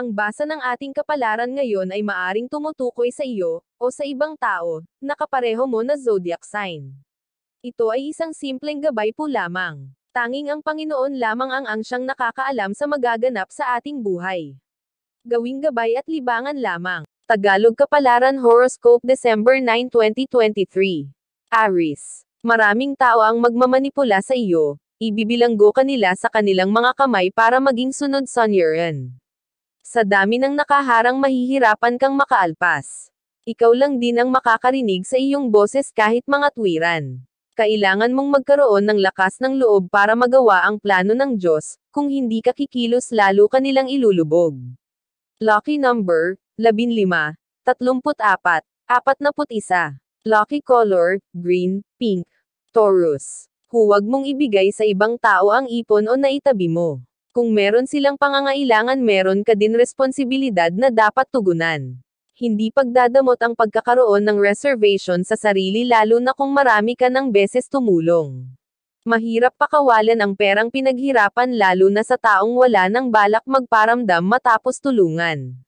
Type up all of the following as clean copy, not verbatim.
Ang basa ng ating kapalaran ngayon ay maaring tumutukoy sa iyo, o sa ibang tao, na kapareho mo na zodiac sign. Ito ay isang simpleng gabay po lamang. Tanging ang Panginoon lamang ang siyang nakakaalam sa magaganap sa ating buhay. Gawing gabay at libangan lamang. Tagalog Kapalaran Horoscope December 9, 2023. Aries. Maraming tao ang magmamanipula sa iyo, ibibilanggo kanila sa kanilang mga kamay para maging sunod sa niyan. Sa dami ng nakaharang mahihirapan kang makaalpas. Ikaw lang din ang makakarinig sa iyong boses kahit mga tuwiran. Kailangan mong magkaroon ng lakas ng loob para magawa ang plano ng Diyos, kung hindi ka kikilos lalo ka nilang ilulubog. Lucky number, 15, 34, 41. Lucky color, green, pink. Taurus. Huwag mong ibigay sa ibang tao ang ipon o naitabi mo. Kung meron silang pangangailangan meron ka din responsibilidad na dapat tugunan. Hindi pagdadamot ang pagkakaroon ng reservation sa sarili lalo na kung marami ka ng beses tumulong. Mahirap pakawalan ang perang pinaghirapan lalo na sa taong wala nang balak magparamdam matapos tulungan.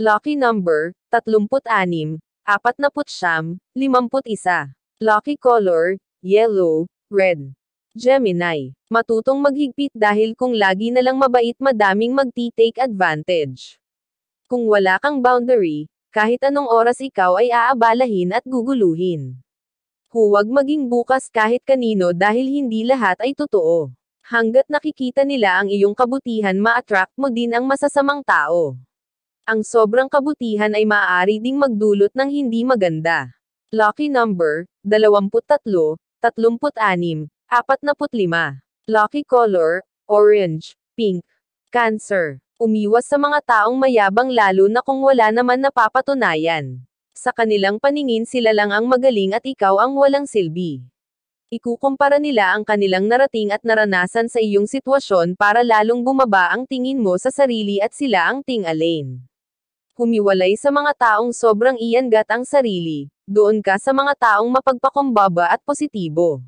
Lucky number, 36, 49, 51. Lucky color, yellow, red. Gemini. Matutong maghigpit dahil kung lagi na lang mabait madaming magti-take advantage. Kung wala kang boundary, kahit anong oras ikaw ay aabalahin at guguluhin. Huwag maging bukas kahit kanino dahil hindi lahat ay totoo. Hanggat nakikita nila ang iyong kabutihan ma-attract mo din ang masasamang tao. Ang sobrang kabutihan ay maaari ding magdulot ng hindi maganda. Lucky number, 23, 36, 45. Lucky color, orange, pink. Cancer. Umiwas sa mga taong mayabang lalo na kung wala naman napapatunayan. Sa kanilang paningin sila lang ang magaling at ikaw ang walang silbi. Ikukumpara nila ang kanilang narating at naranasan sa iyong sitwasyon para lalong bumaba ang tingin mo sa sarili at sila ang ting-alin. Humiwalay sa mga taong sobrang iyangat ang sarili, doon ka sa mga taong mapagpakumbaba at positibo.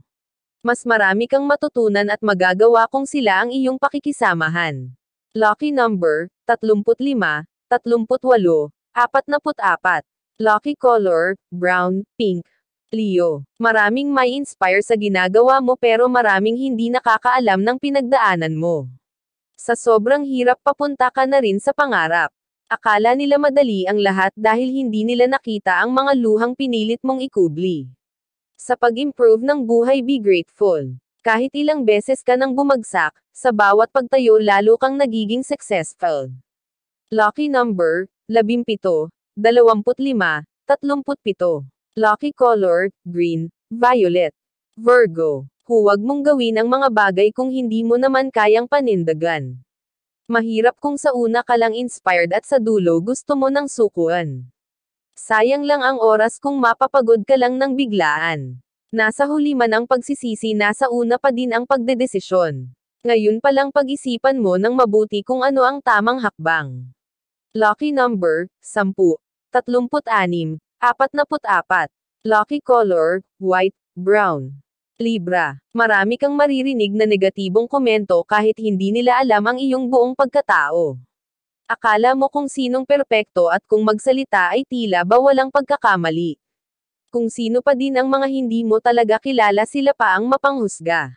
Mas marami kang matutunan at magagawa kung sila ang iyong pakikisamahan. Lucky number, 35, 38, 44. Lucky color, brown, pink. Leo. Maraming may inspire sa ginagawa mo pero maraming hindi nakakaalam ng pinagdaanan mo. Sa sobrang hirap papunta ka na rin sa pangarap. Akala nila madali ang lahat dahil hindi nila nakita ang mga luhang pinilit mong ikubli. Sa pag-improve ng buhay be grateful. Kahit ilang beses ka nang bumagsak, sa bawat pagtayo lalo kang nagiging successful. Lucky number, 17, 25, 37. Lucky color, green, violet. Virgo. Huwag mong gawin ang mga bagay kung hindi mo naman kayang panindagan. Mahirap kung sa una ka lang inspired at sa dulo gusto mo ng sukuan. Sayang lang ang oras kung mapapagod ka lang ng biglaan. Nasa huli man ang pagsisisi nasa una pa din ang pagdedesisyon. Ngayon pa lang pag-isipan mo ng mabuti kung ano ang tamang hakbang. Lucky number, 10, 36, 44. Lucky color, white, brown. Libra. Marami kang maririnig na negatibong komento kahit hindi nila alam ang iyong buong pagkatao. Akala mo kung sinong perpekto at kung magsalita ay tila ba walang pagkakamali. Kung sino pa din ang mga hindi mo talaga kilala sila pa ang mapanghusga.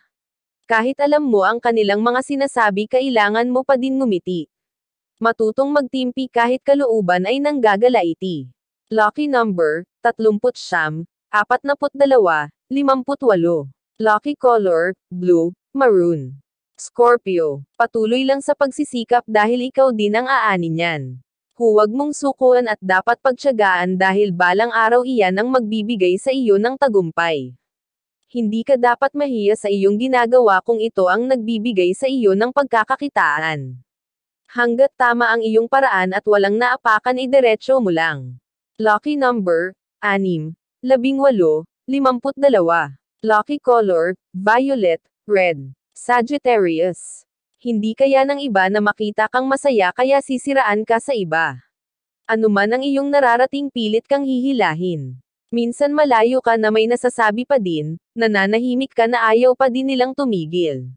Kahit alam mo ang kanilang mga sinasabi kailangan mo pa din ngumiti. Matutong magtimpi kahit kalooban ay nanggagalaiti. Lucky number, 39, 42, 58. Lucky color, blue, maroon. Scorpio. Patuloy lang sa pagsisikap dahil ikaw din ang aanin niyan. Huwag mong sukuan at dapat pagtiyagaan dahil balang araw iyan ang magbibigay sa iyo ng tagumpay. Hindi ka dapat mahiya sa iyong ginagawa kung ito ang nagbibigay sa iyo ng pagkakakitaan. Hanggat tama ang iyong paraan at walang naapakan idiretso mo lang. Lucky number, 6, 18, 52. Lucky color, violet, red. Sagittarius. Hindi kaya ng iba na makita kang masaya kaya sisiraan ka sa iba. Ano man ang iyong nararating pilit kang hihilahin. Minsan malayo ka na may nasasabi pa din, nananahimik ka na ayaw pa din nilang tumigil.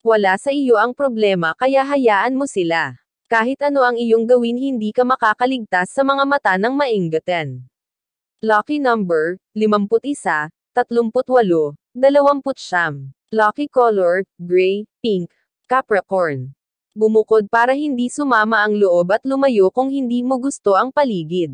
Wala sa iyo ang problema kaya hayaan mo sila. Kahit ano ang iyong gawin hindi ka makakaligtas sa mga mata ng mainggatan. Lucky number, 51, 38, 29. Lucky color, gray, pink, Capricorn. Bumukod para hindi sumama ang loob at lumayo kung hindi mo gusto ang paligid.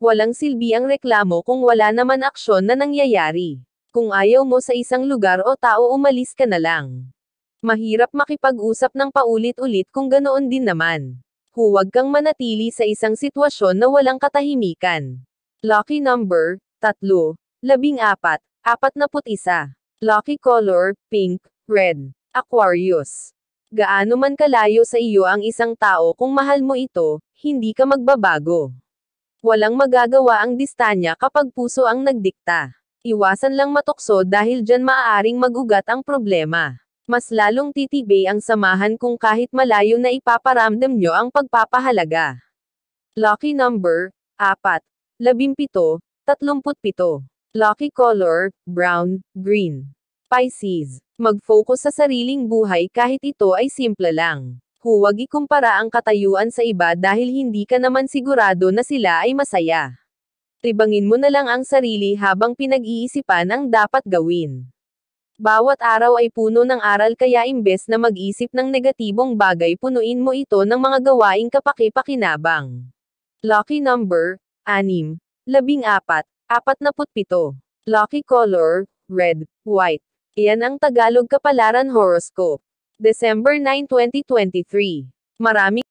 Walang silbi ang reklamo kung wala naman aksyon na nangyayari. Kung ayaw mo sa isang lugar o tao umalis ka na lang. Mahirap makipag-usap ng paulit-ulit kung ganoon din naman. Huwag kang manatili sa isang sitwasyon na walang katahimikan. Lucky number, 3, 14, 41. Lucky color, pink, red, Aquarius. Gaano man kalayo sa iyo ang isang tao kung mahal mo ito, hindi ka magbabago. Walang magagawa ang distanya kapag puso ang nagdikta. Iwasan lang matukso dahil dyan maaaring magugat ang problema. Mas lalong titibay ang samahan kung kahit malayo na ipaparamdam nyo ang pagpapahalaga. Lucky number, 4, 17, 37. Lucky color, brown, green. Pisces. Mag-focus sa sariling buhay kahit ito ay simple lang. Huwag ikumpara ang katayuan sa iba dahil hindi ka naman sigurado na sila ay masaya. Tibangin mo na lang ang sarili habang pinag-iisipan ang dapat gawin. Bawat araw ay puno ng aral kaya imbes na mag-isip ng negatibong bagay punuin mo ito ng mga gawaing kapaki-pakinabang. Lucky number, 6, 14, 47. Lucky color, red, white. Iyan ang Tagalog Kapalaran Horoscope. December 9, 2023. Maraming